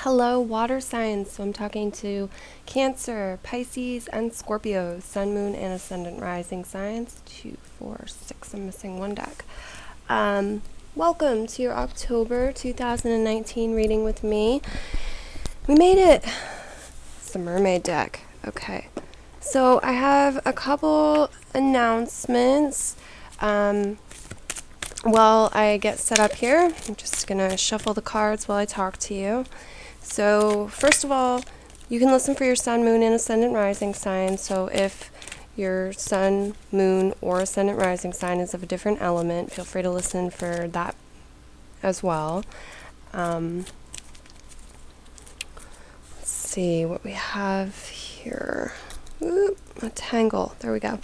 Hello, water signs. So I'm talking to Cancer, Pisces, and Scorpio, Sun, Moon, and Ascendant rising signs. 2, 4, 6. I'm missing one deck. Welcome to your October 2019 reading with me. We made it. It's the mermaid deck. Okay. So I have a couple announcements. While I get set up here, I'm just going to shuffle the cards while I talk to you. So first of all, you can listen for your sun, moon, and ascendant rising sign. So if your sun, moon, or ascendant rising sign is of a different element, feel free to listen for that as well. Let's see what we have here. Ooh, a tangle. There we go.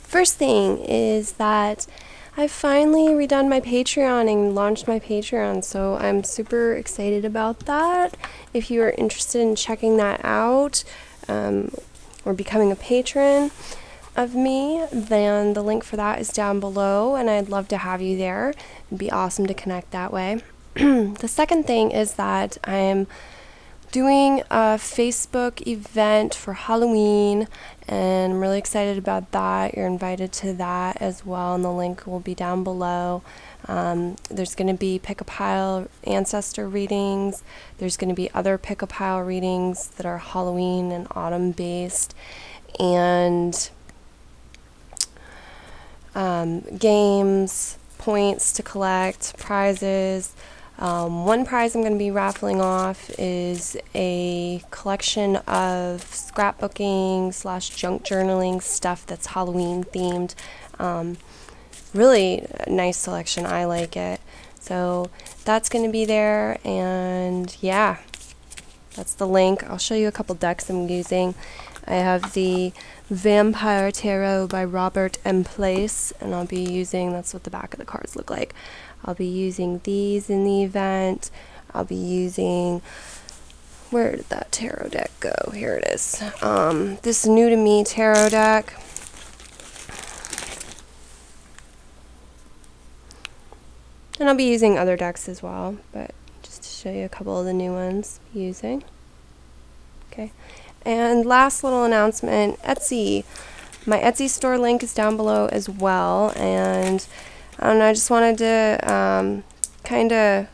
First thing is that I've finally redone my Patreon and launched my Patreon, so I'm super excited about that. If you are interested in checking that out or becoming a patron of me, then the link for that is down below, and I'd love to have you there. It'd be awesome to connect that way. The second thing is that I'm doing a Facebook event for Halloween, and I'm really excited about that. You're invited to that as well, and the link will be down below. There's going to be pick-a-pile ancestor readings. There's going to be other pick-a-pile readings that are Halloween and autumn based, and games, points to collect, prizes. One prize I'm going to be raffling off is a collection of scrapbooking / junk journaling stuff that's Halloween themed. Really nice selection. I like it. So that's going to be there, and yeah, that's the link. I'll show you a couple decks I'm using. I have the Vampire Tarot by Robert M. Place, and I'll be using, that's what the back of the cards look like. I'll be using these in the event. I'll be using, where did that tarot deck go? Here it is. This New to Me tarot deck. And I'll be using other decks as well, but just to show you a couple of the new ones I'm using. Okay. And last little announcement, Etsy. My Etsy store link is down below as well, and I just wanted to kind of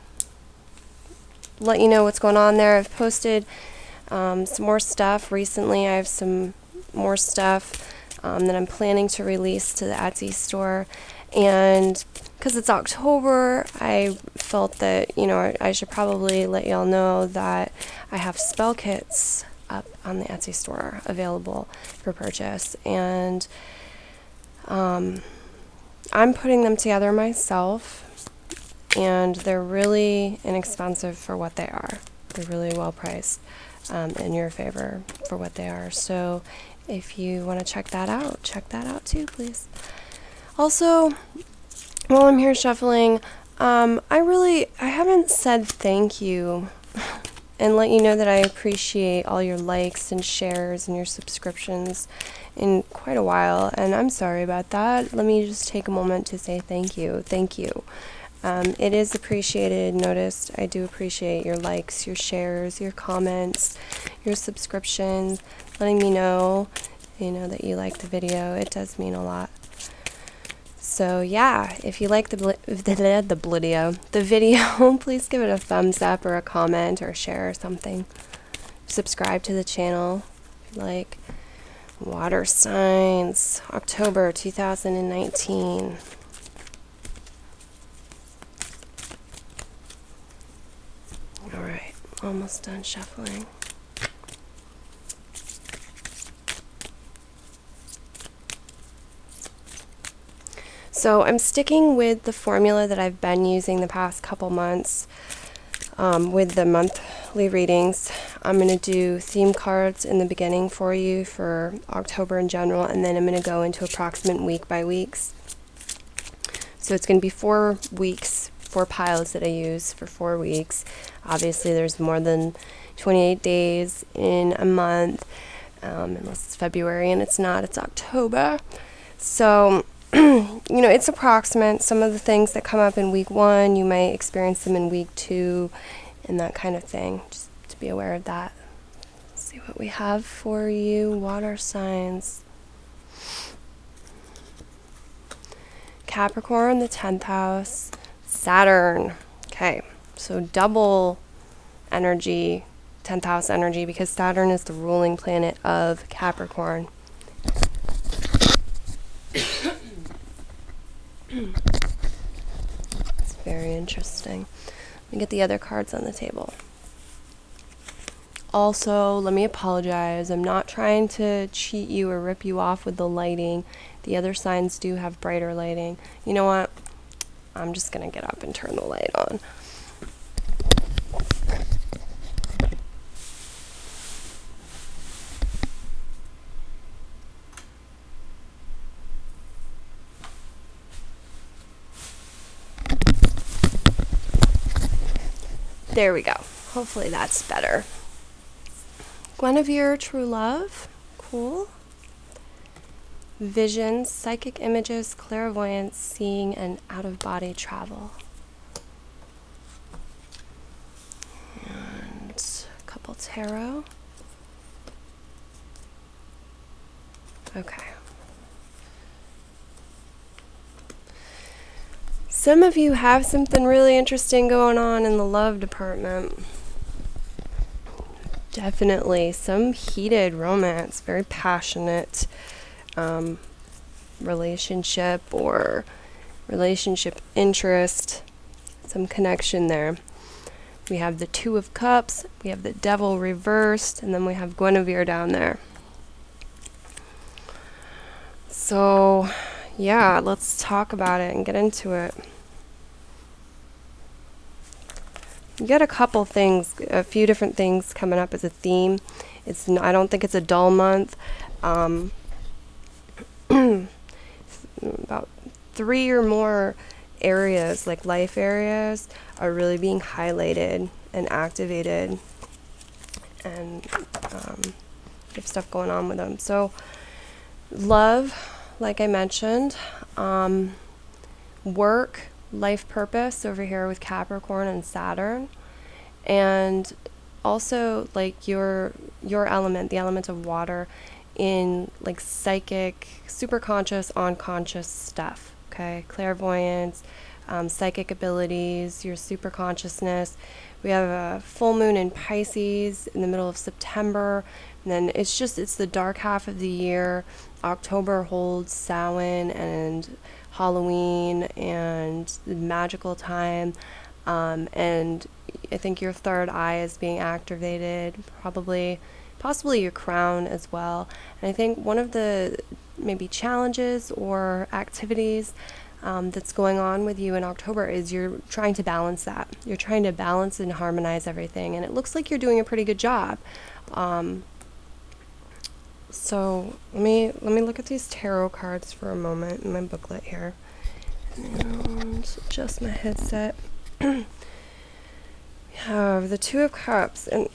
let you know what's going on there. I've posted some more stuff recently. I have some more stuff that I'm planning to release to the Etsy store. And because it's October, I felt that, I should probably let y'all know that I have spell kits up on the Etsy store available for purchase. And I'm putting them together myself, and they're really inexpensive for what they are. They're really well priced in your favor for what they are. So if you want to check that out too, please. Also, while I'm here shuffling, I haven't said thank you and let you know that I appreciate all your likes and shares and your subscriptions in quite a while, and I'm sorry about that. Let me just take a moment to say thank you. Thank you. It is appreciated. Noticed, I do appreciate your likes, your shares, your comments, your subscriptions, letting me know, that you like the video. It does mean a lot. So yeah, if you like the video, please give it a thumbs up or a comment or share or something. Subscribe to the channel if you like. Water signs, October 2019. All right, almost done shuffling. So I'm sticking with the formula that I've been using the past couple months with the monthly readings. I'm going to do theme cards in the beginning for you for October in general, and then I'm going to go into approximate week by weeks. So it's going to be 4 weeks, 4 piles that I use for 4 weeks. Obviously there's more than 28 days in a month, unless it's February, and it's not, it's October. So it's approximate. Some of the things that come up in week 1, you may experience them in week 2, and that kind of thing. Just to be aware of that. Let's see what we have for you, water signs. Capricorn, the 10th house. Saturn. Okay, so double energy, 10th house energy, because Saturn is the ruling planet of Capricorn. It's very interesting. Let me get the other cards on the table. Also, let me apologize. I'm not trying to cheat you or rip you off with the lighting. The other signs do have brighter lighting. You know what? I'm just going to get up and turn the light on. There we go. Hopefully that's better. Guinevere, true love. Cool. Visions, psychic images, clairvoyance, seeing, and out-of-body travel. And a couple tarot. Okay. Some of you have something really interesting going on in the love department. Definitely some heated romance, very passionate relationship or relationship interest, some connection there. We have the Two of Cups, we have the Devil reversed, and then we have Guinevere down there. So, yeah, let's talk about it and get into it. You got a couple things, a few different things coming up as a theme. I don't think it's a dull month. About 3 or more areas, like life areas, are really being highlighted and activated, and have stuff going on with them. So, love, like I mentioned, work, life purpose over here with Capricorn and Saturn, and also like your element, the element of water, in like psychic, super conscious, unconscious stuff. Okay, clairvoyance, psychic abilities, your super consciousness. We have a full moon in Pisces in the middle of September, and then it's the dark half of the year. October holds Samhain and Halloween and the magical time, and I think your third eye is being activated, possibly your crown as well. And I think one of the maybe challenges or activities that's going on with you in October is you're trying to balance that. You're trying to balance and harmonize everything, and it looks like you're doing a pretty good job. So let me look at these tarot cards for a moment in my booklet here, and adjust my headset. We have the Two of Cups, and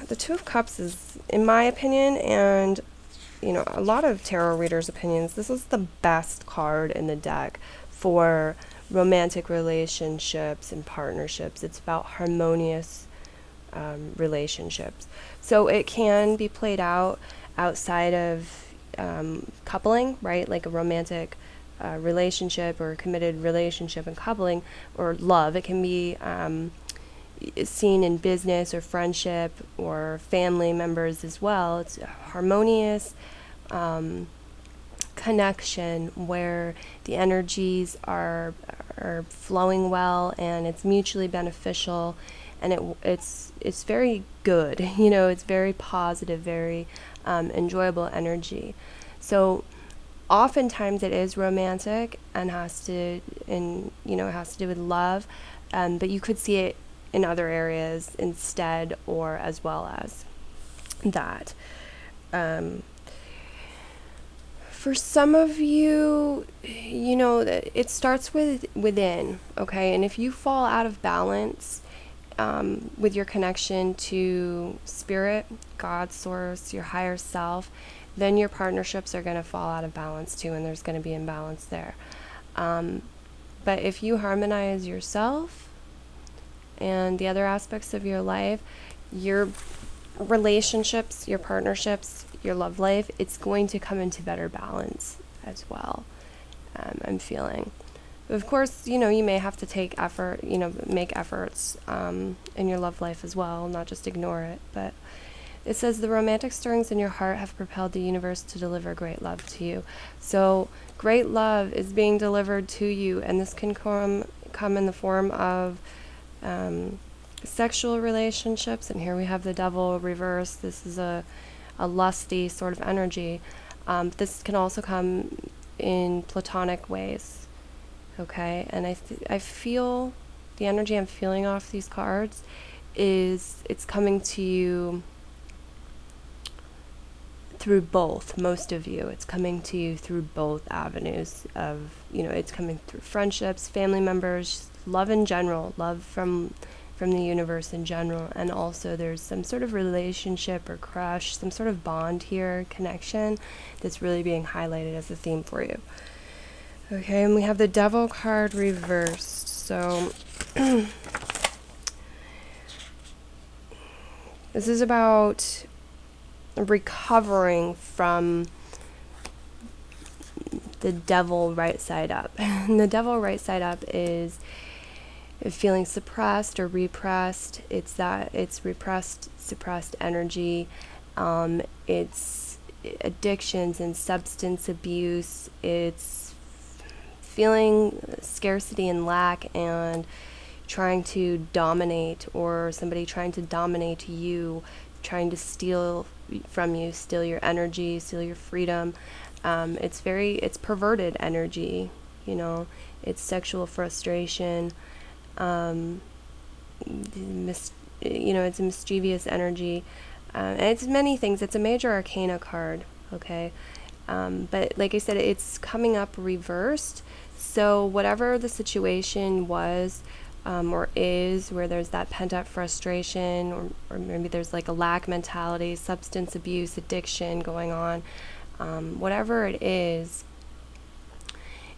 the Two of Cups is, in my opinion, and a lot of tarot readers' opinions, this is the best card in the deck for romantic relationships and partnerships. It's about harmonious relationships. So it can be played out outside of coupling, right? Like a romantic relationship or a committed relationship and coupling or love. It can be seen in business or friendship or family members as well. It's a harmonious connection where the energies are flowing well and it's mutually beneficial, and it's very good. It's very positive, very enjoyable energy. So oftentimes it is romantic and has to do with love, but you could see it in other areas instead or as well as that. For some of you, it starts within, okay? And if you fall out of balance with your connection to spirit, God, source, your higher self, then your partnerships are going to fall out of balance too, and there's going to be imbalance there. But if you harmonize yourself and the other aspects of your life, your relationships, your partnerships, your love life, it's going to come into better balance as well. I'm feeling. Of course, you may have to take effort, make efforts in your love life as well, not just ignore it. But it says the romantic stirrings in your heart have propelled the universe to deliver great love to you. So great love is being delivered to you, and this can come in the form of sexual relationships. And here we have the devil reversed. This is a lusty sort of energy. This can also come in platonic ways. Okay, and I feel the energy I'm feeling off these cards is it's coming to you through both. Most of you, it's coming to you through both avenues of, it's coming through friendships, family members, love in general, love from the universe in general, and also there's some sort of relationship or crush, some sort of bond here, connection, that's really being highlighted as a theme for you. Okay, and we have the Devil card reversed. So this is about recovering from the Devil right side up. And the Devil right side up is feeling suppressed or repressed. It's repressed, suppressed energy. It's addictions and substance abuse. It's feeling scarcity and lack and trying to dominate, or somebody trying to dominate you, trying to steal from you, steal your energy, steal your freedom. It's perverted energy, it's sexual frustration. It's a mischievous energy. And it's many things. It's a major arcana card, okay? But like I said, it's coming up reversed. So whatever the situation was or is, where there's that pent-up frustration, or maybe there's like a lack mentality, substance abuse, addiction going on, whatever it is,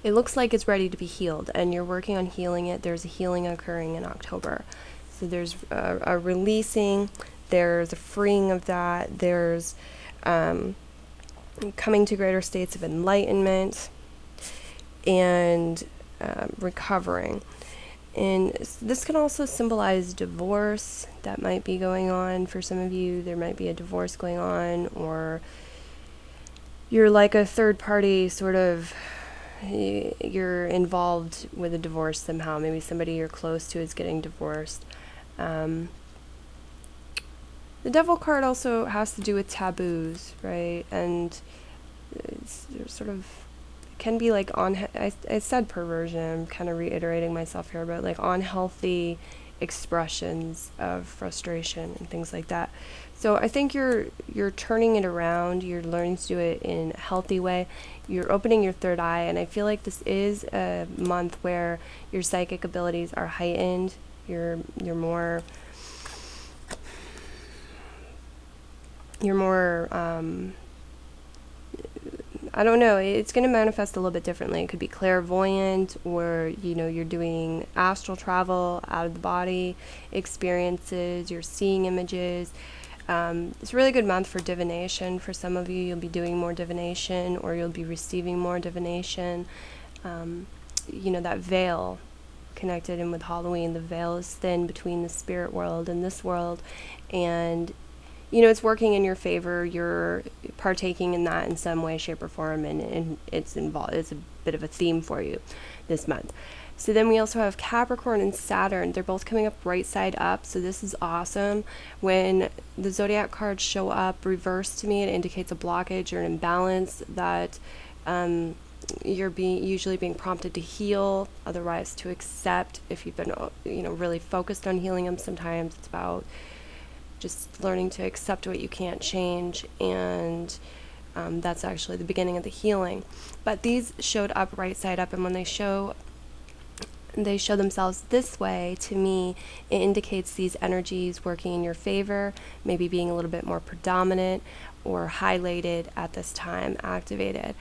it looks like it's ready to be healed, and you're working on healing it. There's a healing occurring in October. So there's a releasing, there's a freeing of that, there's coming to greater states of enlightenment and recovering. And this can also symbolize divorce that might be going on for some of you. There might be a divorce going on, or you're like a third party, sort of, you're involved with a divorce somehow. Maybe somebody you're close to is getting divorced. The Devil card also has to do with taboos, right? And it's sort of, can be like I said perversion, I'm kind of reiterating myself here, but like unhealthy expressions of frustration and things like that. So I think you're turning it around, you're learning to do it in a healthy way, you're opening your third eye, and I feel like this is a month where your psychic abilities are heightened, you're more I don't know, it's going to manifest a little bit differently. It could be clairvoyant, or, you're doing astral travel, out of the body experiences, you're seeing images. It's a really good month for divination. For some of you, you'll be doing more divination, or you'll be receiving more divination. That veil connected in with Halloween, the veil is thin between the spirit world and this world, and it's working in your favor. You're partaking in that in some way, shape, or form, and it's involved. It's a bit of a theme for you this month. So then we also have Capricorn and Saturn. They're both coming up right side up, so this is awesome. When the zodiac cards show up reversed to me, it indicates a blockage or an imbalance that you're usually being prompted to heal, otherwise to accept. If you've been really focused on healing them, sometimes it's about just learning to accept what you can't change, and that's actually the beginning of the healing. But these showed up right side up, and when they show themselves this way, to me, it indicates these energies working in your favor, maybe being a little bit more predominant or highlighted at this time, activated.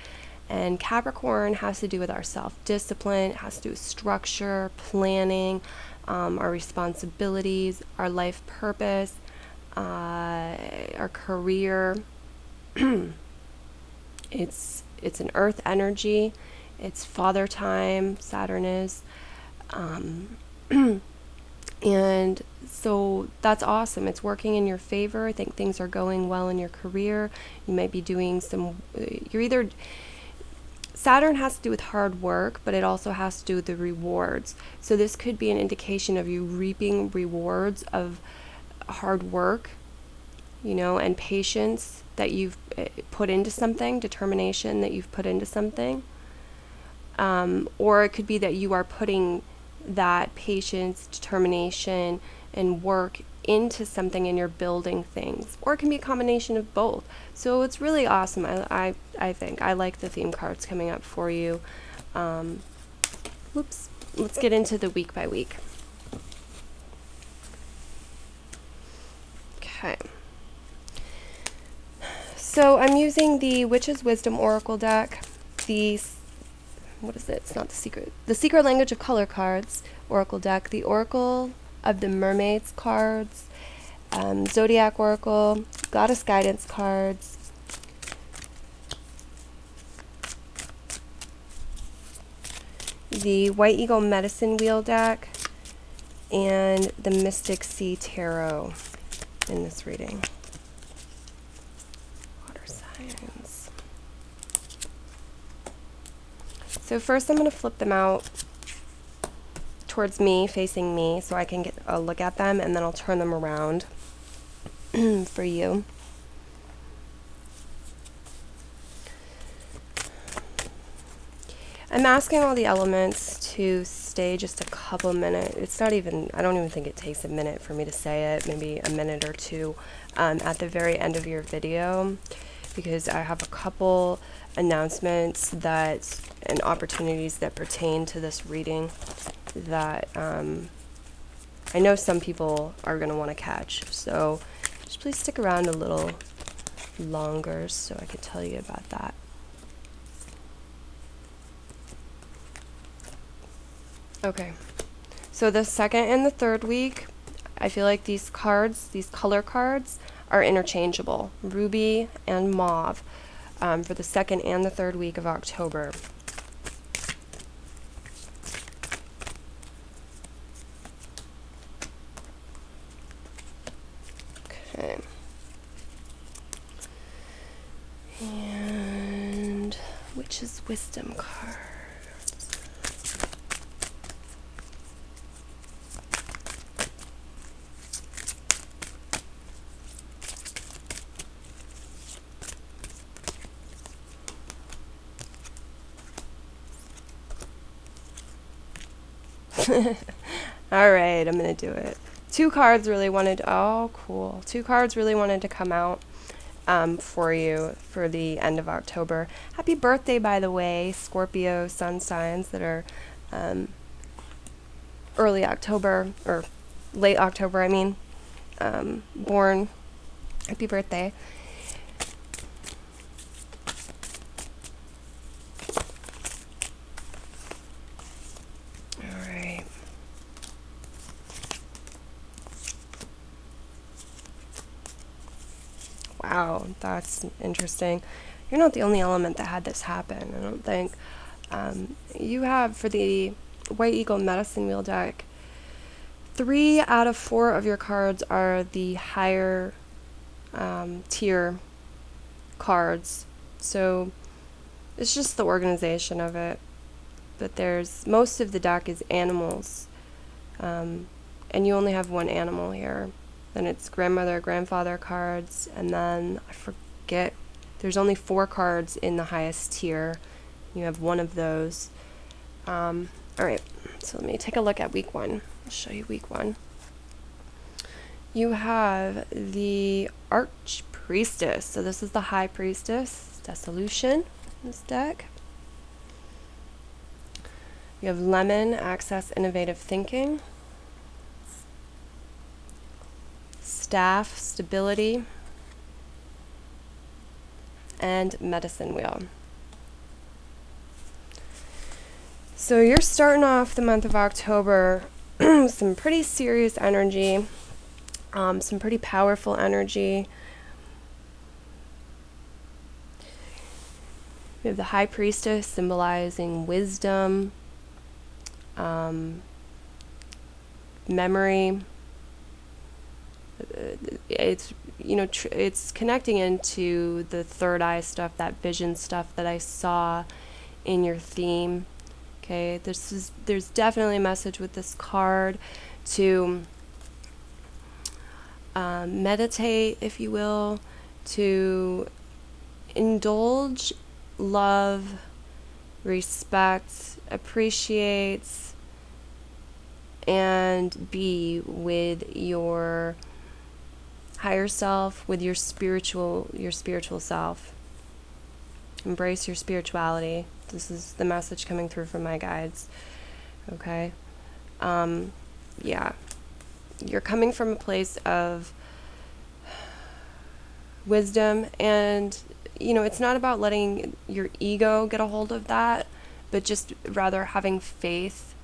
And Capricorn has to do with our self-discipline, it has to do with structure, planning, our responsibilities, our life purpose, our career. It's an earth energy. It's father time, Saturn is. And so that's awesome. It's working in your favor. I think things are going well in your career. You might be doing Saturn has to do with hard work, but it also has to do with the rewards. So this could be an indication of you reaping rewards of hard work, and patience that you've put into something, determination that you've put into something. Or it could be that you are putting that patience, determination, and work into something and you're building things. Or it can be a combination of both. So it's really awesome. I think. I like the theme cards coming up for you. Let's get into the week by week. Okay. So I'm using the Witch's Wisdom Oracle deck. What is it? It's not the Secret Language of Color cards Oracle deck. The Oracle of the Mermaids cards. Zodiac Oracle. Goddess Guidance cards. The White Eagle Medicine Wheel deck. And the Mystic Sea Tarot in this reading. Water signs. So first I'm going to flip them out towards me, facing me, so I can get a look at them, and then I'll turn them around for you. I'm asking all the elements to stay just a couple minutes. I don't even think it takes a minute for me to say it, maybe a minute or two at the very end of your video, because I have a couple announcements and opportunities that pertain to this reading that I know some people are going to want to catch. So just please stick around a little longer so I can tell you about that. Okay, so the second and the third week, I feel like these color cards, are interchangeable. Ruby and mauve for the second and the third week of October. Okay. And Witch's Wisdom card. All right, I'm gonna do it. Two cards really wanted to come out for you for the end of October. Happy birthday, by the way, Scorpio sun signs that are early October, or late October, born. Happy birthday. Wow, that's interesting. You're not the only element that had this happen, I don't think. You have, for the White Eagle Medicine Wheel deck, 3 out of 4 of your cards are the higher tier cards. So it's just the organization of it. But most of the deck is animals. And you only have 1 animal here. Then it's grandmother, grandfather cards, and then I forget, there's only 4 cards in the highest tier. You have 1 of those. All right, so let me take a look at week 1. I'll show you week 1. You have the Archpriestess. So this is the High Priestess, Dissolution in this deck. You have Lemon, Access, Innovative Thinking. Staff, Stability, and Medicine Wheel. So you're starting off the month of October some pretty serious energy, some pretty powerful energy. We have the High Priestess symbolizing wisdom, memory. It's, you know, it's connecting into the third eye stuff, that vision stuff that I saw in your theme. Okay, there's definitely a message with this card to meditate, if you will, to indulge, love, respect, appreciates, and be with your higher self, with your spiritual self. Embrace your spirituality. This is the message coming through from my guides. Okay. Yeah. You're coming from a place of wisdom, and, you know, it's not about letting your ego get a hold of that, but just rather having faith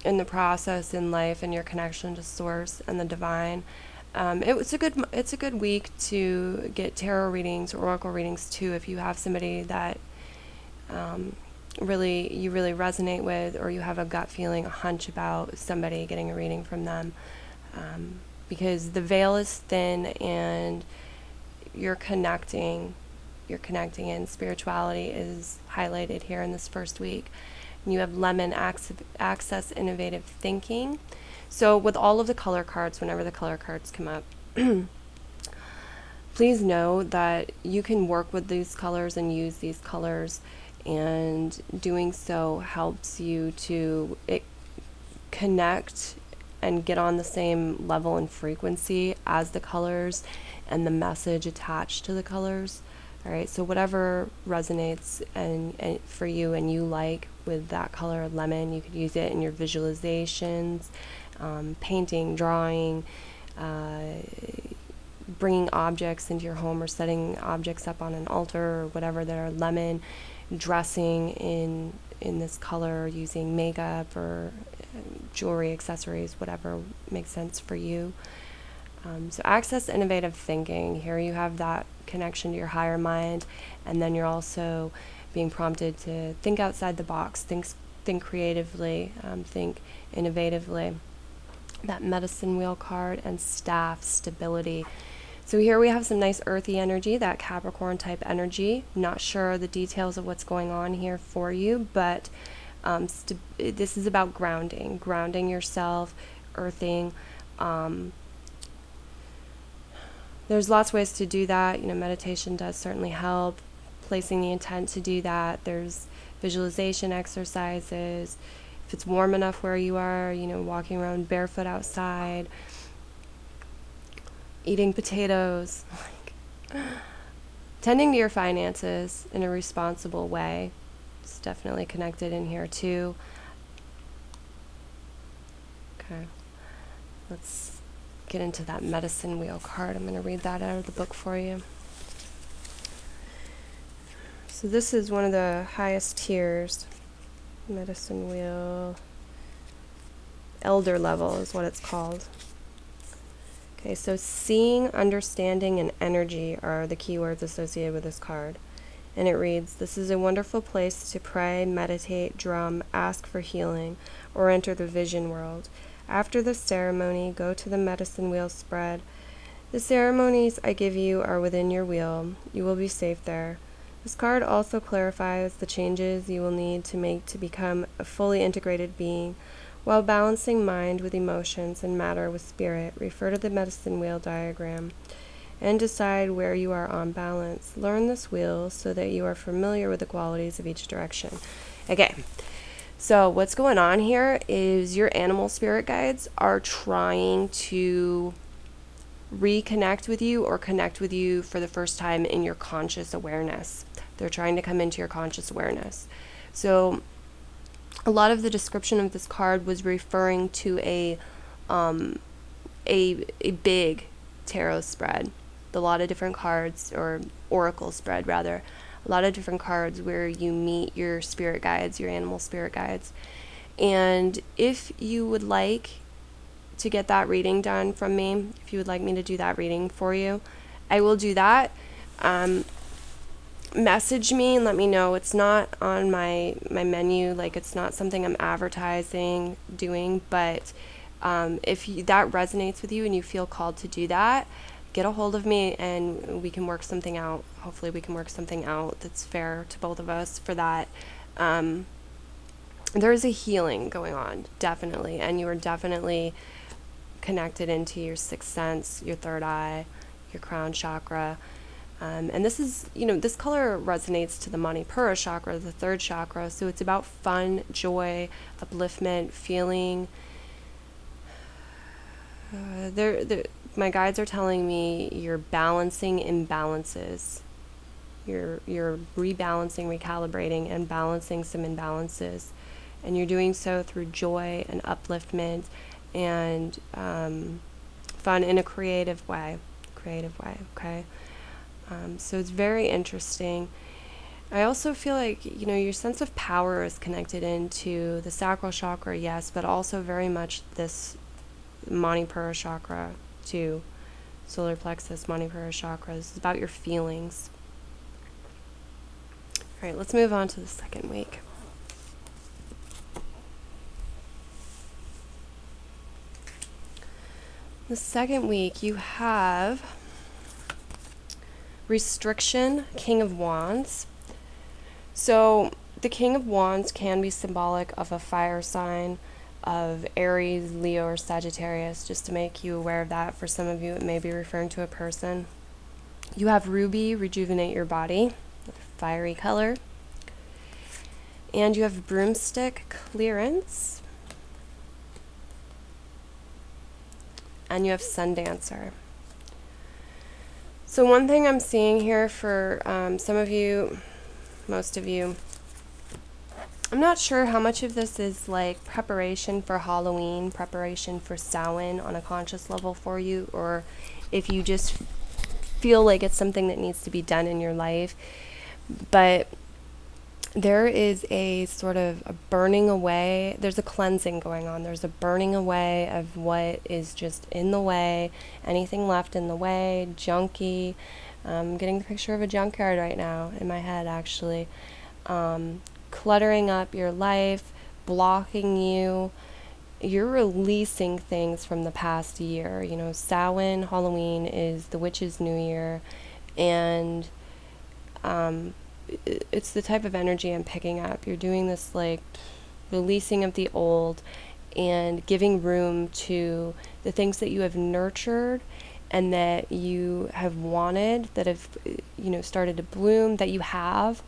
in the process in life and your connection to source and the divine. It's a good week to get tarot readings or oracle readings too, if you have somebody that you really resonate with, or you have a gut feeling, a hunch about somebody, getting a reading from them, because the veil is thin and you're connecting, and spirituality is highlighted here in this first week. And you have Lemon, Access Innovative Thinking. So with all of the color cards, whenever the color cards come up, please know that you can work with these colors and use these colors, and doing so helps you to connect and get on the same level and frequency as the colors and the message attached to the colors. All right, so whatever resonates and for you and you like with that color, lemon, you could use it in your visualizations, painting, drawing, bringing objects into your home or setting objects up on an altar or whatever that are lemon, dressing in this color, using makeup or jewelry, accessories, whatever makes sense for you. So access innovative thinking. Here you have that connection to your higher mind, and then you're also being prompted to think outside the box, think creatively, think innovatively. That medicine wheel card and staff, stability. So here we have some nice earthy energy, that Capricorn type energy. Not sure the details of what's going on here for you, but this is about grounding yourself, earthing. There's lots of ways to do that. You know, meditation does certainly help. Placing the intent to do that. There's visualization exercises. If it's warm enough where you are, you know, walking around barefoot outside, eating potatoes, tending to your finances in a responsible way. It's definitely connected in here too. Okay, let's get into that medicine wheel card. I'm going to read that out of the book for you. So this is one of the highest tiers. Medicine wheel. Elder level is what it's called. Okay, so seeing, understanding, and energy are the keywords associated with this card. And it reads, this is a wonderful place to pray, meditate, drum, ask for healing, or enter the vision world. After the ceremony, go to the medicine wheel spread. The ceremonies I give you are within your wheel. You will be safe there. This card also clarifies the changes you will need to make to become a fully integrated being. While balancing mind with emotions and matter with spirit, refer to the medicine wheel diagram and decide where you are on balance. Learn this wheel so that you are familiar with the qualities of each direction. Okay. So what's going on here is your animal spirit guides are trying to reconnect with you or connect with you for the first time in your conscious awareness. They're trying to come into your conscious awareness. So a lot of the description of this card was referring to a big tarot spread, a lot of different cards, or oracle spread rather. A lot of different cards where you meet your spirit guides, your animal spirit guides. And if you would like to get that reading done from me, if you would like me to do that reading for you, I will do that. Message me and let me know. It's not on my menu, like it's not something I'm advertising doing, but if that resonates with you and you feel called to do that, get a hold of me and we can work something out. Hopefully we can work something out that's fair to both of us for that. There's a healing going on, definitely, and you are definitely connected into your sixth sense, your third eye, your crown chakra. And this is, this color resonates to the Manipura chakra, the third chakra. So it's about fun, joy, upliftment, feeling. My guides are telling me you're balancing imbalances. You're rebalancing, recalibrating, and balancing some imbalances. And you're doing so through joy and upliftment and fun in a creative way. Okay? So it's very interesting. I also feel like, your sense of power is connected into the sacral chakra, yes, but also very much this Manipura chakra too. Solar plexus, Manipura chakra. This is about your feelings. All right, let's move on to the second week. The second week, you have restriction, King of Wands. So the King of Wands can be symbolic of a fire sign, of Aries, Leo, or Sagittarius, just to make you aware of that. For some of you, it may be referring to a person. You have Ruby, rejuvenate your body, a fiery color. And you have Broomstick, clearance. And you have Sun Dancer. So one thing I'm seeing here for some of you, most of you, I'm not sure how much of this is like preparation for Halloween, preparation for Samhain on a conscious level for you, or if you just feel like it's something that needs to be done in your life. But there is a sort of a burning away, there's a cleansing going on, there's a burning away of what is just in the way, anything left in the way, junky. I'm getting the picture of a junkyard right now in my head, actually. Cluttering up your life, blocking you. You're releasing things from the past year. Samhain, Halloween is the witch's new year, and it's the type of energy I'm picking up. You're doing this like releasing of the old and giving room to the things that you have nurtured and that you have wanted, that have started to bloom, that you have,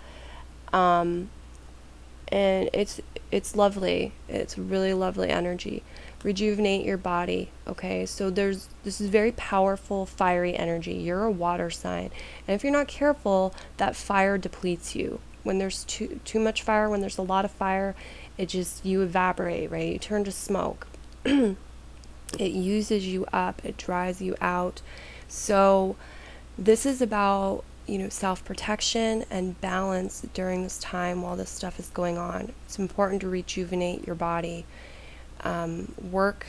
and it's lovely. It's really lovely energy. Rejuvenate your body. Okay, so this is very powerful, fiery energy. You're a water sign, and if you're not careful, that fire depletes you. When there's too much fire, when there's a lot of fire, you evaporate, right? You turn to smoke. It uses you up, it dries you out. So this is about self-protection and balance during this time while this stuff is going on. It's important to rejuvenate your body. Work,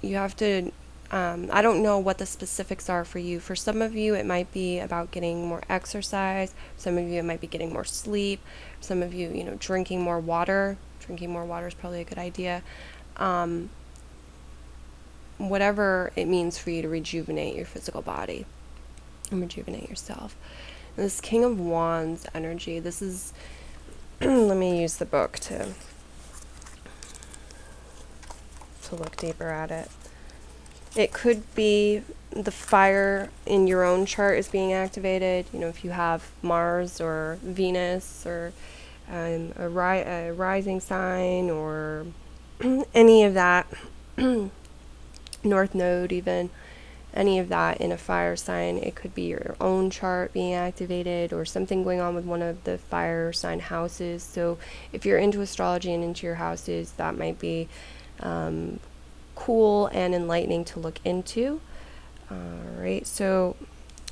you have to, I don't know what the specifics are for you. For some of you, it might be about getting more exercise. Some of you, it might be getting more sleep. Some of you, drinking more water. Drinking more water is probably a good idea. Whatever it means for you to rejuvenate your physical body and rejuvenate yourself. And this King of Wands energy, this is, let me use the book to look deeper at it. It could be the fire in your own chart is being activated. If you have Mars or Venus or a rising sign or any of that, North Node even, any of that in a fire sign. It could be your own chart being activated or something going on with one of the fire sign houses. So if you're into astrology and into your houses, that might be cool and enlightening to look into. Alright, so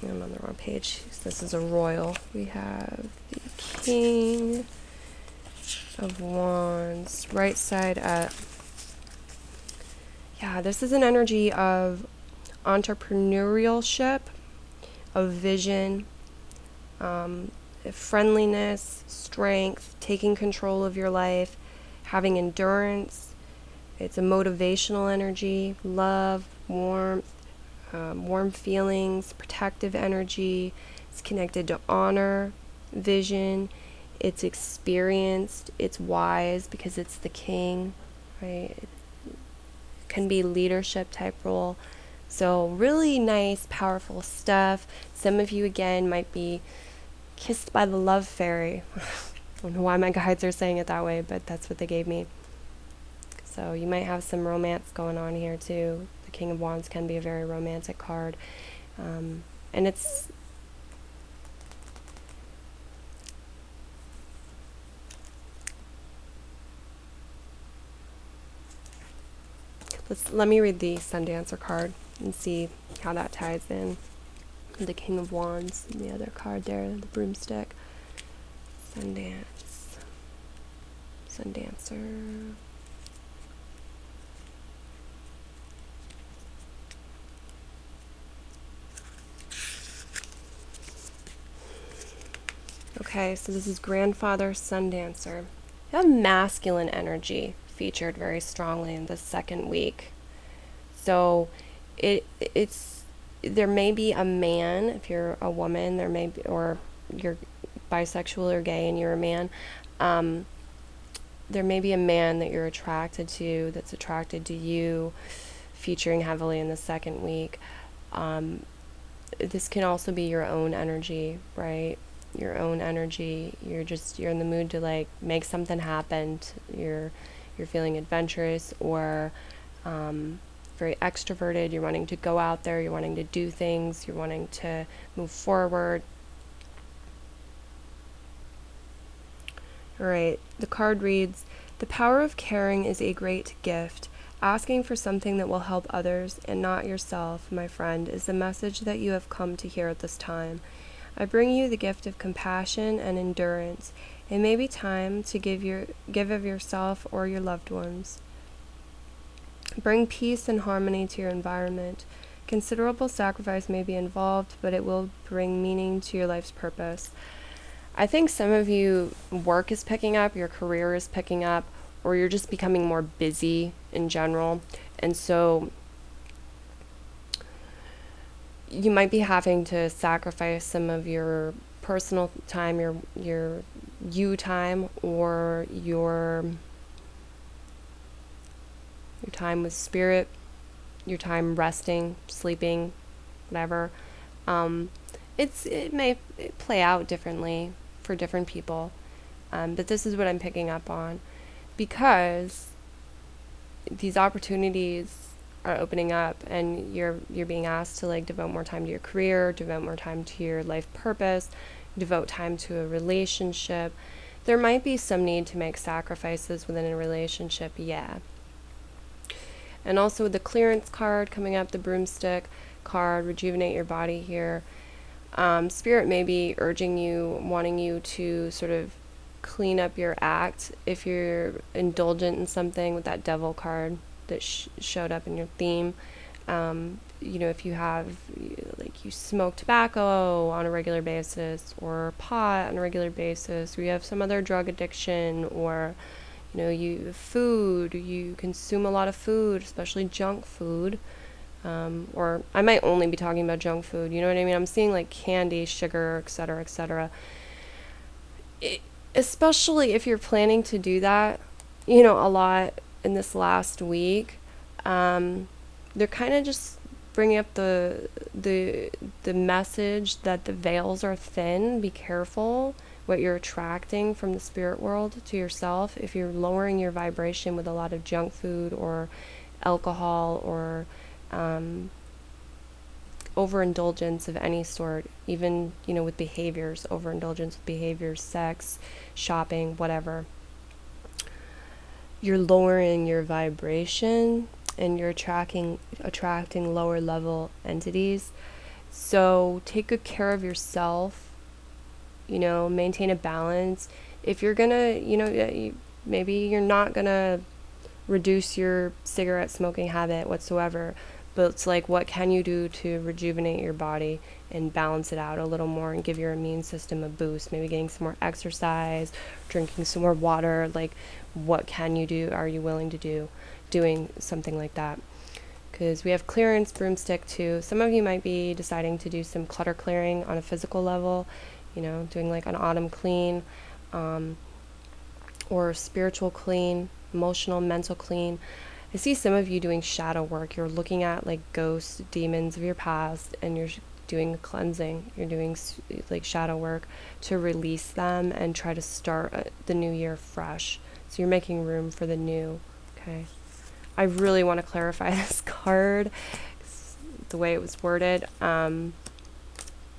I'm on the wrong page. This is a royal. We have the King of Wands, right side up. Yeah, this is an energy of entrepreneurship, of vision, friendliness, strength, taking control of your life, having endurance. It's a motivational energy, love, warmth, warm feelings, protective energy. It's connected to honor, vision. It's experienced. It's wise because it's the king, right? It can be leadership type role. So really nice, powerful stuff. Some of you, again, might be kissed by the love fairy. I don't know why my guides are saying it that way, but that's what they gave me. So you might have some romance going on here too. The King of Wands can be a very romantic card. And it's let me read the Sun Dancer card and see how that ties in. The King of Wands and the other card there, the broomstick. Sun Dancer. Okay, so this is Grandfather Sun Dancer. You have masculine energy featured very strongly in the second week. So it's there may be a man, if you're a woman, there may be, or you're bisexual or gay and you're a man, there may be a man that you're attracted to, that's attracted to you, featuring heavily in the second week. This can also be your own energy, right? Your own energy. You're in the mood to like make something happen. You're feeling adventurous or very extroverted. You're wanting to go out there. You're wanting to do things. You're wanting to move forward. All right. The card reads, "The power of caring is a great gift. Asking for something that will help others and not yourself, my friend, is the message that you have come to hear at this time. I bring you the gift of compassion and endurance. It may be time to give of yourself or your loved ones. Bring peace and harmony to your environment. Considerable sacrifice may be involved, but it will bring meaning to your life's purpose." I think some of you, work is picking up, your career is picking up, or you're just becoming more busy in general. And so you might be having to sacrifice some of your personal time, your you time, or your time with spirit, your time resting, sleeping, whatever. It may play out differently for different people, but this is what I'm picking up on, because these opportunities are opening up and you're being asked to like devote more time to your career, devote more time to your life purpose, devote time to a relationship. There might be some need to make sacrifices within a relationship, yeah. And also with the clearance card coming up, the broomstick card, rejuvenate your body here. Spirit may be urging you, wanting you to sort of clean up your act if you're indulgent in something, with that devil card that showed up in your theme. If you have, like, you smoke tobacco on a regular basis, or pot on a regular basis, or you have some other drug addiction, or you consume a lot of food, especially junk food. Or I might only be talking about junk food, you know what I mean? I'm seeing like candy, sugar, etc., etc. Especially if you're planning to do that, a lot in this last week, they're kind of just bringing up the message that the veils are thin. Be careful what you're attracting from the spirit world to yourself. If you're lowering your vibration with a lot of junk food or alcohol or overindulgence of any sort, even with behaviors, overindulgence with behaviors, sex, shopping, whatever, you're lowering your vibration and you're attracting lower level entities. So take good care of yourself, maintain a balance, if you're gonna, maybe you're not gonna reduce your cigarette smoking habit whatsoever, but it's like, what can you do to rejuvenate your body and balance it out a little more and give your immune system a boost? Maybe getting some more exercise, drinking some more water. Like, what can you do? Are you willing to do doing something like that? Because we have clearance broomstick too. Some of you might be deciding to do some clutter clearing on a physical level, doing like an autumn clean, or spiritual clean, emotional, mental clean. I see some of you doing shadow work. You're looking at like ghosts, demons of your past, and you're doing a cleansing. You're doing like shadow work to release them and try to start the new year fresh. So you're making room for the new. Okay. I really want to clarify this card, the way it was worded, but I'm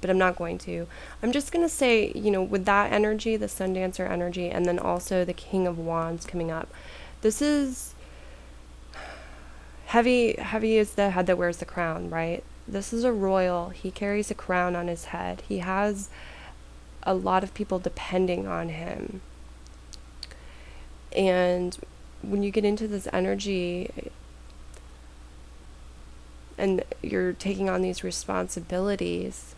not going to. I'm just going to say, with that energy, the Sun Dancer energy, and then also the King of Wands coming up, this is heavy is the head that wears the crown, right? This is a royal. He carries a crown on his head. He has a lot of people depending on him. And when you get into this energy and you're taking on these responsibilities,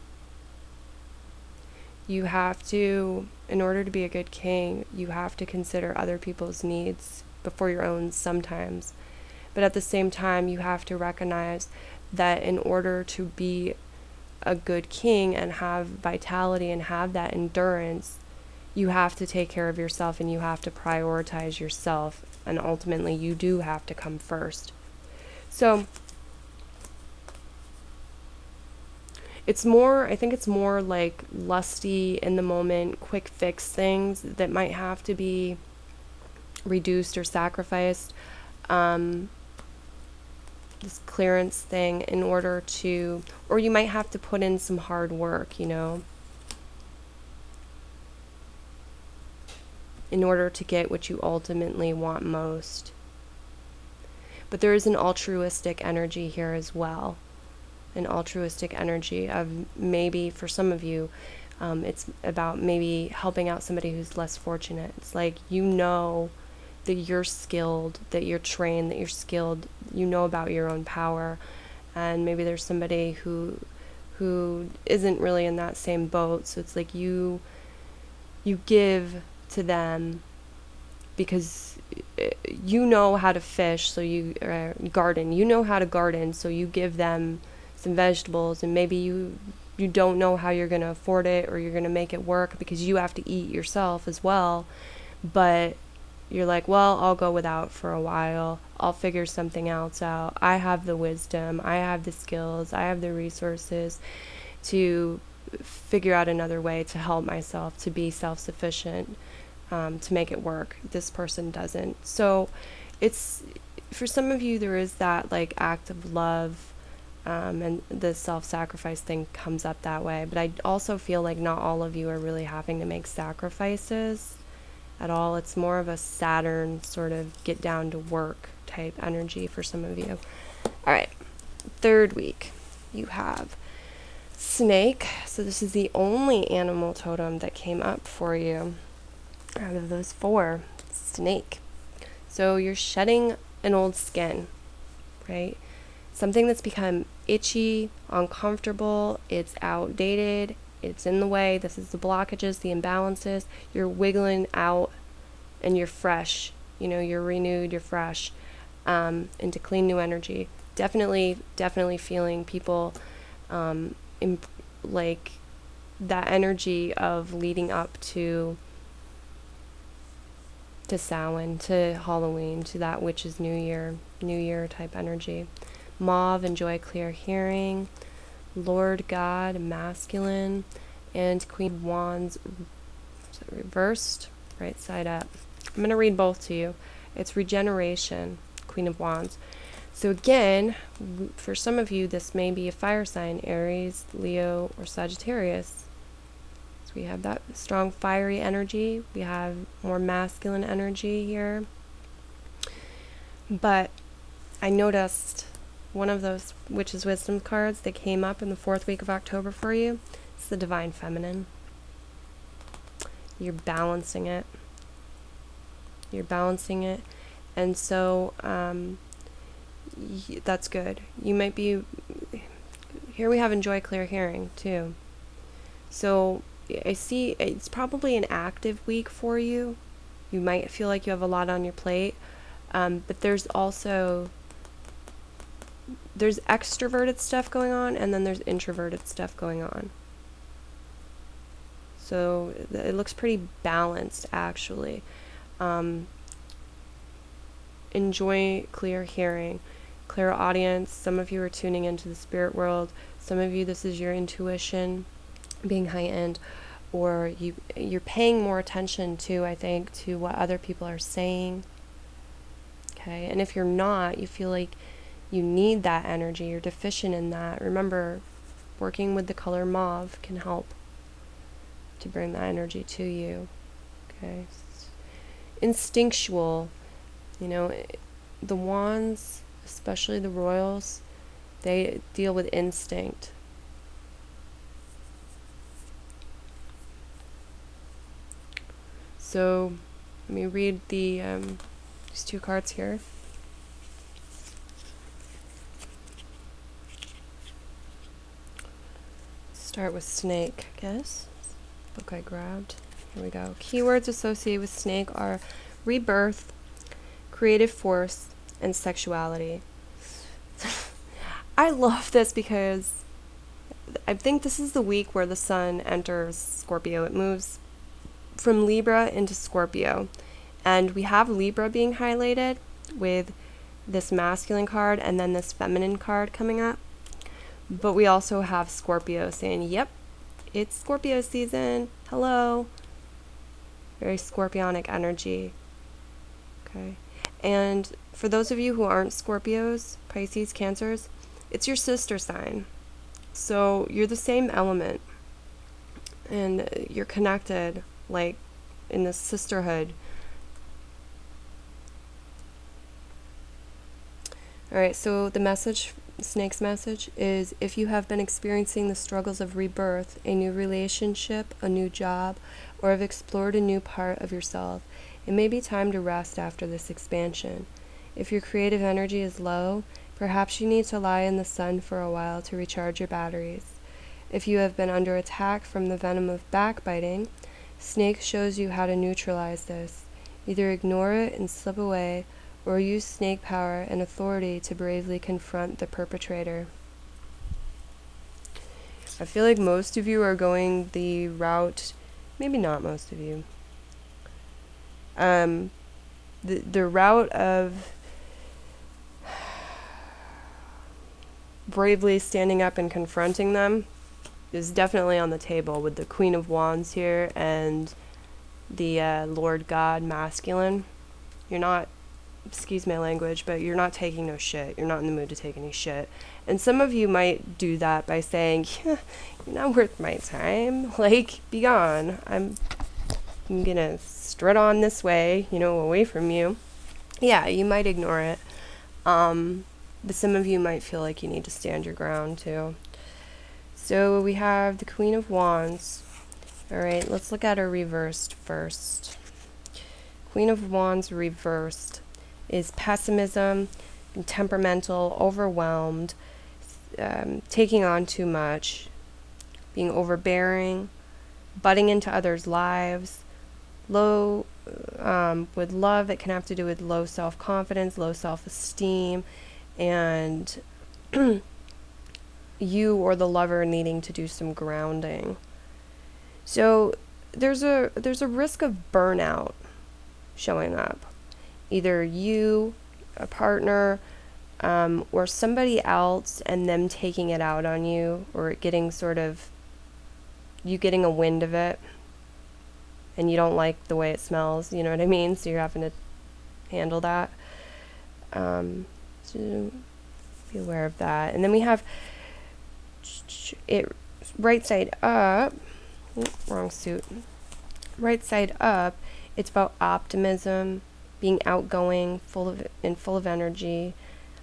you have to, in order to be a good king, you have to consider other people's needs before your own sometimes. But at the same time, you have to recognize that in order to be a good king and have vitality and have that endurance, you have to take care of yourself and you have to prioritize yourself. And ultimately, you do have to come first. So I think it's more like lusty, in the moment, quick fix things that might have to be reduced or sacrificed. This clearance thing in order to, or you might have to put in some hard work, in order to get what you ultimately want most. But there is an altruistic energy here as well. An altruistic energy of, maybe for some of you, it's about maybe helping out somebody who's less fortunate. It's like, that you're skilled, that you're trained, that you're skilled, about your own power, and maybe there's somebody who isn't really in that same boat. So it's like you give to them because you know how to fish, so you garden. You know how to garden, so you give them some vegetables, and maybe you don't know how you're going to afford it or you're going to make it work because you have to eat yourself as well. But you're like, well, I'll go without for a while. I'll figure something else out. I have the wisdom. I have the skills. I have the resources to figure out another way to help myself, to be self-sufficient, to make it work. This person doesn't. So it's, for some of you, there is that like act of love, and the self-sacrifice thing comes up that way. But I also feel like not all of you are really having to make sacrifices at all. It's more of a Saturn sort of get down to work type energy for some of you. All right, third week, you have snake. So this is the only animal totem that came up for you out of those 4. Snake. So you're shedding an old skin, right? Something that's become itchy, uncomfortable, it's outdated, it's in the way. This is the blockages, the imbalances. You're wiggling out and you're fresh. You're renewed, you're fresh, into clean new energy. Definitely feeling people, like that energy of leading up to Samhain, to Halloween, to that witch's New Year type energy. Mauve, enjoy clear hearing. Lord God, masculine, and Queen of Wands, reversed, right side up. I'm going to read both to you. It's regeneration, Queen of Wands. So again, for some of you, this may be a fire sign, Aries, Leo, or Sagittarius. So we have that strong fiery energy. We have more masculine energy here. But I noticed one of those Witch's Wisdom cards that came up in the 4th week of October for you. It's the Divine Feminine. You're balancing it. You're balancing it. And so that's good. You might be... Here we have enjoy clear hearing, too. So I see it's probably an active week for you. You might feel like you have a lot on your plate. But there's also... There's extroverted stuff going on, and then there's introverted stuff going on. So it looks pretty balanced, actually. Enjoy clear hearing, clear audience. Some of you are tuning into the spirit world. Some of you, this is your intuition being heightened, or you're paying more attention to, I think, to what other people are saying. Okay, and if you're not, you feel like you need that energy, you're deficient in that. Remember, working with the color mauve can help to bring that energy to you. Okay, instinctual. You know, the wands, especially the royals, they deal with instinct. So let me read these 2 cards here. Start with snake, I guess. Book I grabbed. Here we go. Keywords associated with snake are rebirth, creative force, and sexuality. I love this because I think this is the week where the sun enters Scorpio. It moves from Libra into Scorpio. And we have Libra being highlighted with this masculine card and then this feminine card coming up. But we also have Scorpio saying, yep, it's Scorpio season. Hello. Very scorpionic energy. Okay. And for those of you who aren't Scorpios, Pisces, Cancers, it's your sister sign. So you're the same element. And you're connected, like in this sisterhood. Alright, so the message, Snake's message, is if you have been experiencing the struggles of rebirth, a new relationship, a new job, or have explored a new part of yourself, it may be time to rest after this expansion. If your creative energy is low, perhaps you need to lie in the sun for a while to recharge your batteries. If you have been under attack from the venom of backbiting, Snake shows you how to neutralize this. Either ignore it and slip away, or use snake power and authority to bravely confront the perpetrator. I feel like most of you are going the route, maybe not most of you, the route of bravely standing up and confronting them is definitely on the table with the Queen of Wands here and the Lord God masculine. You're not, excuse my language, but you're not taking no shit. You're not in the mood to take any shit. And some of you might do that by saying, yeah, you're not worth my time. Like, be gone. I'm gonna strut on this way, away from you. Yeah, you might ignore it. But some of you might feel like you need to stand your ground too. So we have the Queen of Wands. Alright, let's look at her reversed first. Queen of Wands reversed is pessimism, temperamental, overwhelmed, taking on too much, being overbearing, butting into others' lives, low, with love, it can have to do with low self-confidence, low self-esteem, and you or the lover needing to do some grounding. So there's a risk of burnout showing up. Either you, a partner, or somebody else, and them taking it out on you, or it getting you getting a wind of it, and you don't like the way it smells, you know what I mean? So you're having to handle that. So be aware of that. And then we have it right side up. Wrong suit. Right side up, it's about optimism, being outgoing, full of energy,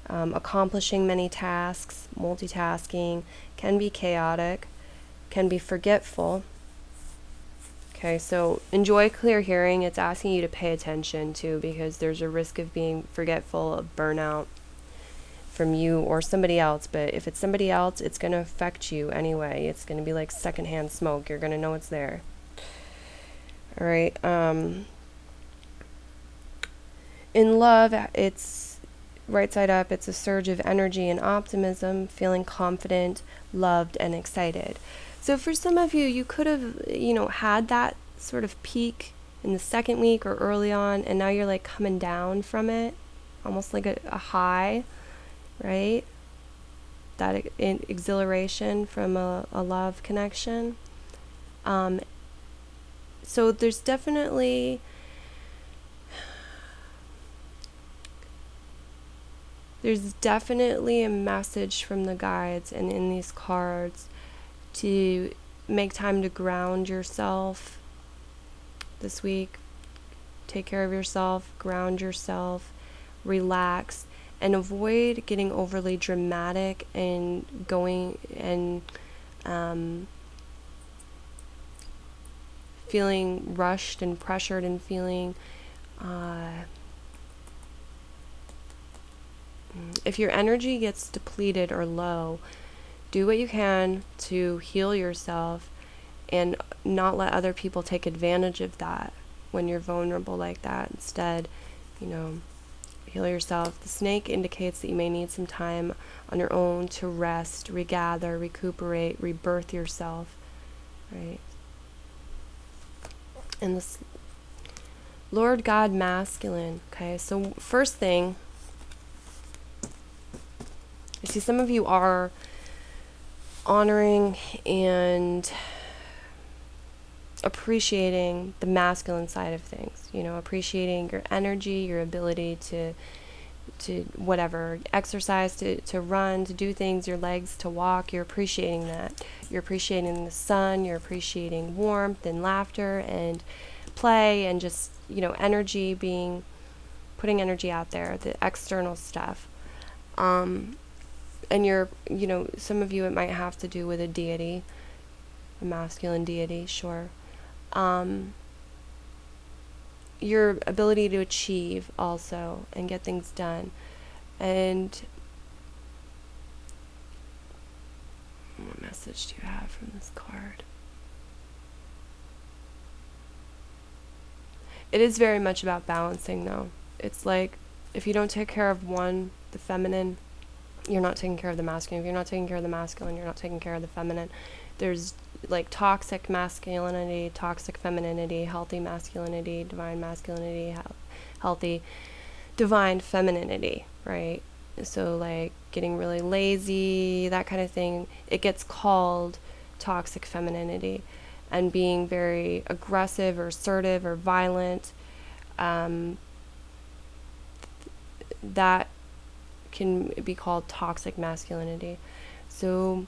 accomplishing many tasks, multitasking, can be chaotic, can be forgetful. Okay, so enjoy clear hearing. It's asking you to pay attention too, because there's a risk of being forgetful, of burnout from you or somebody else. But if it's somebody else, it's going to affect you anyway. It's going to be like secondhand smoke. You're going to know it's there. All right. In love, it's right side up. It's a surge of energy and optimism, feeling confident, loved, and excited. So for some of you, you could have, had that sort of peak in the second week or early on, and now you're like coming down from it, almost like a high, right? That exhilaration from a love connection. So there's definitely a message from the guides and in these cards to make time to ground yourself this week. Take care of yourself, ground yourself, relax, and avoid getting overly dramatic and going and feeling rushed and pressured and feeling if your energy gets depleted or low, do what you can to heal yourself and not let other people take advantage of that when you're vulnerable like that. Instead, heal yourself. The snake indicates that you may need some time on your own to rest, regather, recuperate, rebirth yourself, right? And this Lord God masculine, okay? So first thing, I see some of you are honoring and appreciating the masculine side of things, appreciating your energy, your ability to whatever, exercise, to run, to do things, your legs, to walk. You're appreciating that. You're appreciating the sun, you're appreciating warmth and laughter and play and just, energy, putting energy out there, the external stuff. And you're, some of you, it might have to do with a deity, a masculine deity, sure. Your ability to achieve also and get things done. And what message do you have from this card? It is very much about balancing, though. It's like, if you don't take care of one, the feminine, you're not taking care of the masculine. If you're not taking care of the masculine, you're not taking care of the feminine. There's like toxic masculinity, toxic femininity, healthy masculinity, divine masculinity, healthy divine femininity, right? So like getting really lazy, that kind of thing, it gets called toxic femininity. And being very aggressive or assertive or violent, that can be called toxic masculinity. So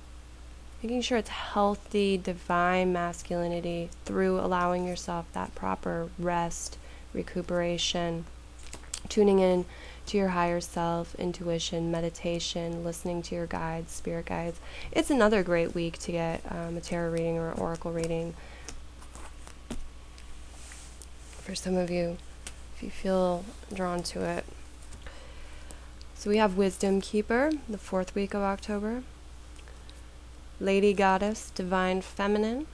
making sure it's healthy, divine masculinity through allowing yourself that proper rest, recuperation, tuning in to your higher self, intuition, meditation, listening to your guides, spirit guides. It's another great week to get a tarot reading or oracle reading. For some of you, if you feel drawn to it. So we have Wisdom Keeper, the 4th week of October. Lady Goddess, Divine Feminine.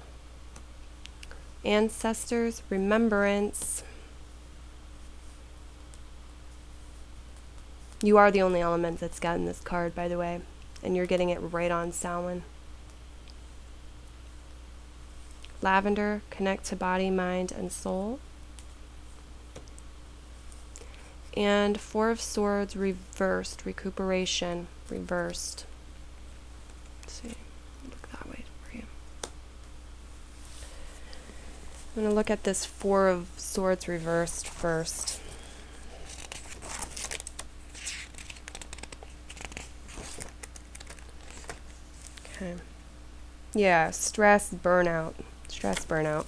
Ancestors, Remembrance. You are the only element that's gotten this card, by the way, and you're getting it right on Samhain. Lavender, connect to body, mind, and soul. And 4 of Swords, reversed, recuperation, reversed. Let's see, look that way for you. I'm going to look at this 4 of Swords reversed first. Okay. Yeah, stress, burnout. Stress, burnout.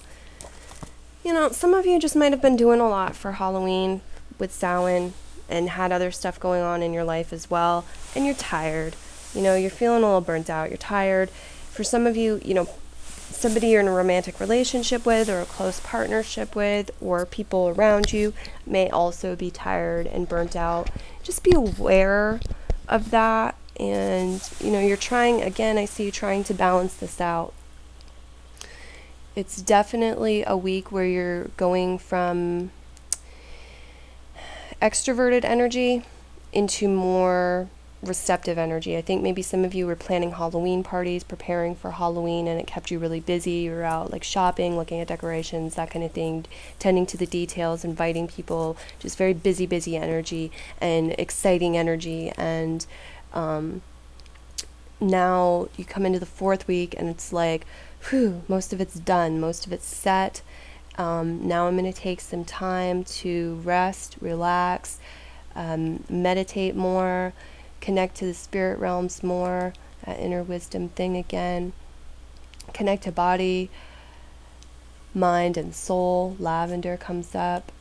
Some of you just might have been doing a lot for Halloween with Samhain and had other stuff going on in your life as well, and you're tired. You're feeling a little burnt out. You're tired. For some of you, somebody you're in a romantic relationship with or a close partnership with, or people around you may also be tired and burnt out. Just be aware of that. And, you're trying, again, I see you trying to balance this out. It's definitely a week where you're going from extroverted energy into more receptive energy. I think maybe some of you were planning Halloween parties, preparing for Halloween, and it kept you really busy. You were out like shopping, looking at decorations, that kind of thing, tending to the details, inviting people, just very busy energy and exciting energy. And now you come into the 4th week and it's like, whew, most of it's done, most of it's set. Now I'm going to take some time to rest, relax, meditate more, connect to the spirit realms more, that inner wisdom thing again. Connect to body, mind, and soul. Lavender comes up.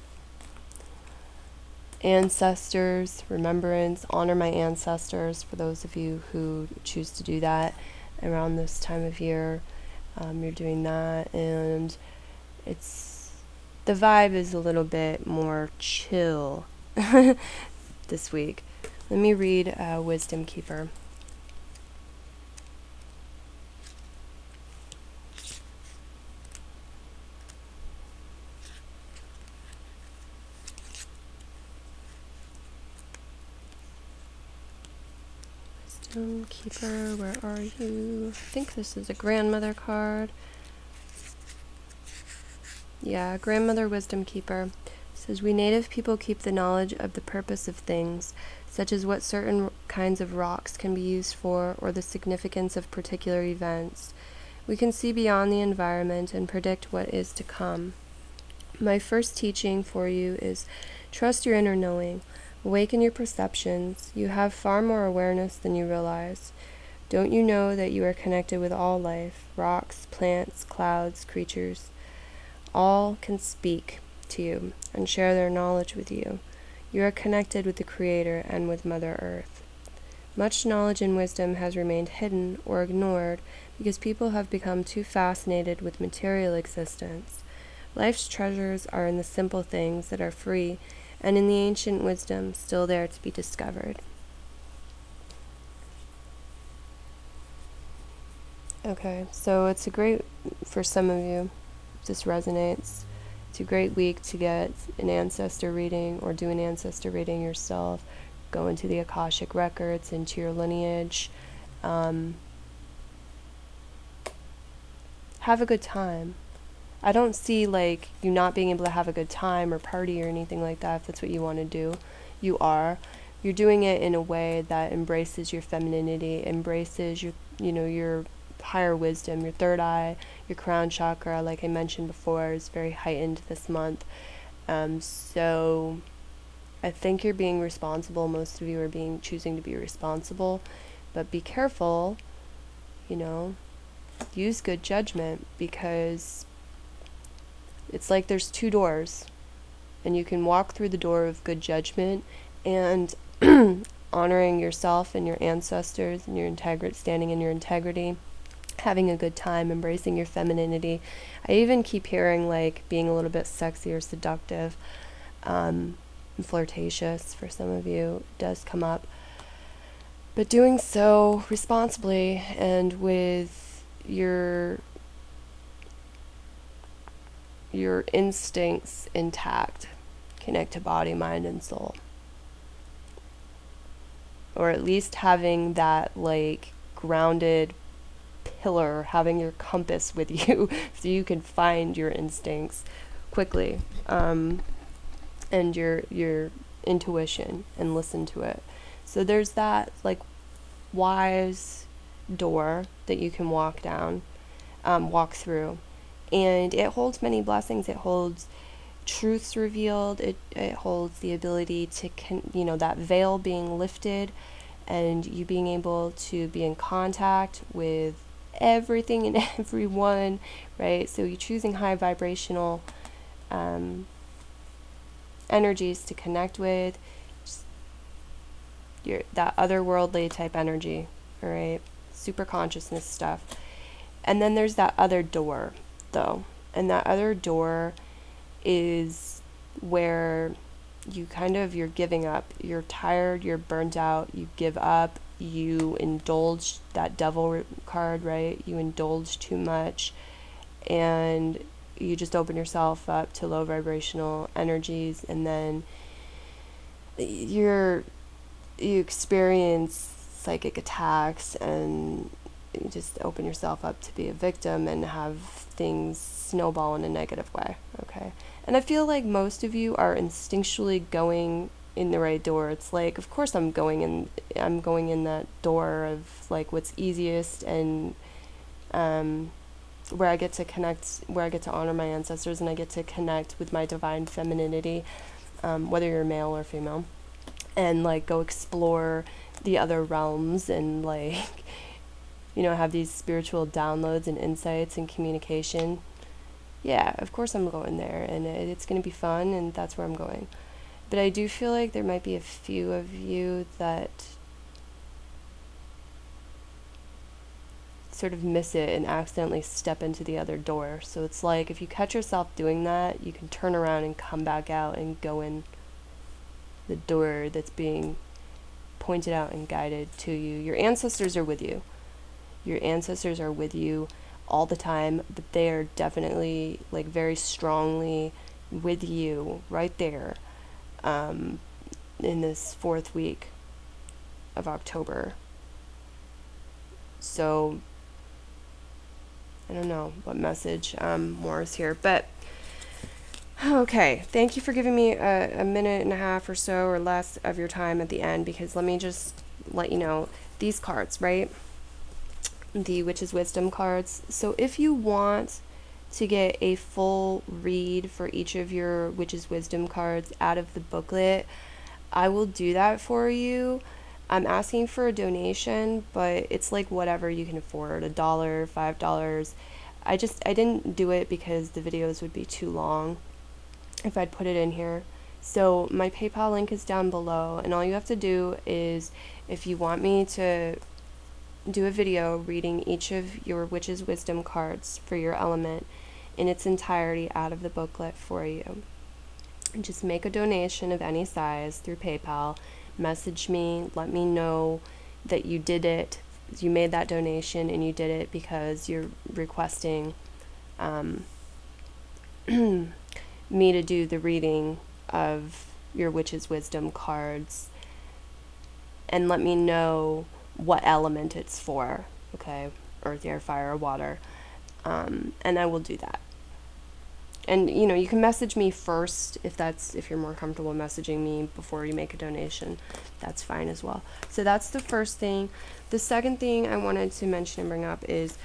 Ancestors, remembrance, honor my ancestors for those of you who choose to do that around this time of year. You're doing that, and the vibe is a little bit more chill this week. Let me read Wisdom Keeper. Wisdom Keeper, where are you? I think this is a grandmother card. Yeah, Grandmother Wisdom Keeper. Says, we native people keep the knowledge of the purpose of things, such as what certain kinds of rocks can be used for, or the significance of particular events. We can see beyond the environment and predict what is to come. My first teaching for you is trust your inner knowing. Awaken your perceptions. You have far more awareness than you realize. Don't you know that you are connected with all life, rocks, plants, clouds, creatures? All can speak to you and share their knowledge with you. You are connected with the Creator and with Mother Earth. Much knowledge and wisdom has remained hidden or ignored because people have become too fascinated with material existence. Life's treasures are in the simple things that are free and in the ancient wisdom still there to be discovered. Okay, so it's a great, for some of you, if this resonates, it's a great week to get an ancestor reading or do an ancestor reading yourself. Go into the Akashic records, into your lineage. Have a good time. I don't see like you not being able to have a good time or party or anything like that. If that's what you want to do, you are. You're doing it in a way that embraces your femininity, embraces your, your higher wisdom. Your third eye, your crown chakra, like I mentioned before, is very heightened this month. So I think you're being responsible. Most of you are choosing to be responsible, but be careful, use good judgment, because it's like there's 2 doors and you can walk through the door of good judgment and honoring yourself and your ancestors and your integrity, standing in your integrity, having a good time, embracing your femininity. I even keep hearing like being a little bit sexy or seductive, and flirtatious for some of you does come up, but doing so responsibly and with your instincts intact. Connect to body, mind, and soul. Or at least having that like grounded pillar, having your compass with you so you can find your instincts quickly, and your intuition, and listen to it. So there's that like wise door that you can walk through, and it holds many blessings. It holds truths revealed. It holds the ability to that veil being lifted, and you being able to be in contact with everything and everyone, right? So you're choosing high vibrational energies to connect with, that otherworldly type energy, all right? Super consciousness stuff. And then there's that other door, though. And that other door is where you're giving up. You're tired, you're burnt out, you give up, you indulge that devil card, right? You indulge too much, and you just open yourself up to low vibrational energies, and then you experience psychic attacks, and you just open yourself up to be a victim and have things snowball in a negative way, okay? And I feel like most of you are instinctually going in the right door. It's like, of course I'm going in that door of like what's easiest, and where I get to connect, where I get to honor my ancestors, and I get to connect with my divine femininity, whether you're male or female, and like go explore the other realms, and like have these spiritual downloads and insights and communication. Yeah, of course I'm going there, and it's going to be fun, and that's where I'm going. But I do feel like there might be a few of you that sort of miss it and accidentally step into the other door. So it's like, if you catch yourself doing that, you can turn around and come back out and go in the door that's being pointed out and guided to you. Your ancestors are with you. Your ancestors are with you all the time, but they are definitely like very strongly with you right there, in this 4th week of October. So I don't know what message more is here, but okay, thank you for giving me a minute and a half or so or less of your time at the end, because let me just let you know these cards, right? The Witch's Wisdom cards. So if you want to get a full read for each of your Witch's Wisdom cards out of the booklet, I will do that for you. I'm asking for a donation, but it's like whatever you can afford, $1, $5. I didn't do it because the videos would be too long if I'd put it in here. So my PayPal link is down below, and all you have to do is, if you want me to do a video reading each of your Witch's Wisdom cards for your element in its entirety out of the booklet for you, just make a donation of any size through PayPal. Message me, let me know that you did it, you made that donation, and you did it because you're requesting me to do the reading of your Witch's Wisdom cards, and let me know what element it's for, okay? Earth, air, fire, or water. And I will do that. And you can message me first if you're more comfortable messaging me before you make a donation. That's fine as well. So that's the first thing. The second thing I wanted to mention and bring up is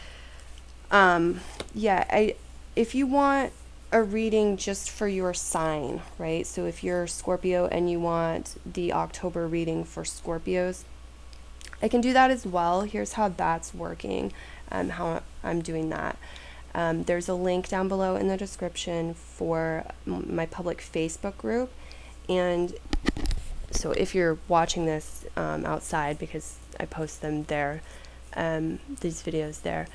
if you want a reading just for your sign, right? So if you're Scorpio and you want the October reading for Scorpios, I can do that as well. Here's how that's working, how I'm doing that. There's a link down below in the description for my public Facebook group. And so if you're watching this outside, because I post them there, these videos there.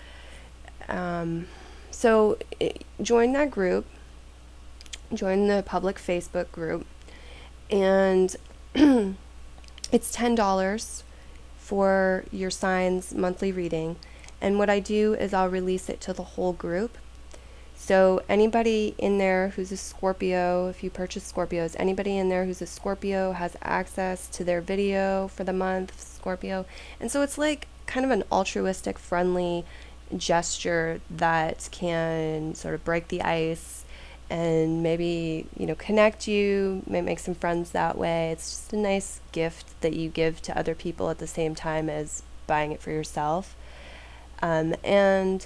Join that group, join the public Facebook group, and it's $10 for your sign's monthly reading. And what I do is I'll release it to the whole group. So anybody in there who's a Scorpio, if you purchase Scorpios, anybody in there who's a Scorpio has access to their video for the month, Scorpio. And so it's like kind of an altruistic, friendly gesture that can sort of break the ice and maybe, connect you, make some friends that way. It's just a nice gift that you give to other people at the same time as buying it for yourself. And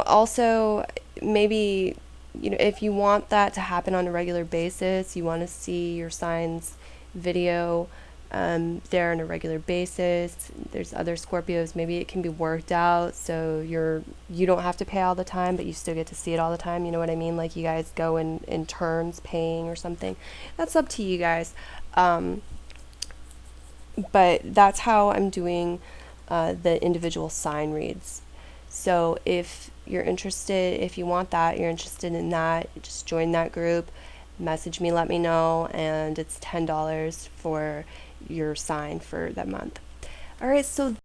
also maybe, if you want that to happen on a regular basis, you want to see your signs video there on a regular basis. There's other Scorpios, maybe it can be worked out so you don't have to pay all the time, but you still get to see it all the time. You know what I mean? Like you guys go in turns paying or something. That's up to you guys. But that's how I'm doing the individual sign reads. So if you're interested, if you want that, you're interested in that, just join that group, message me, let me know, and it's $10 for your sign for that month. All right, so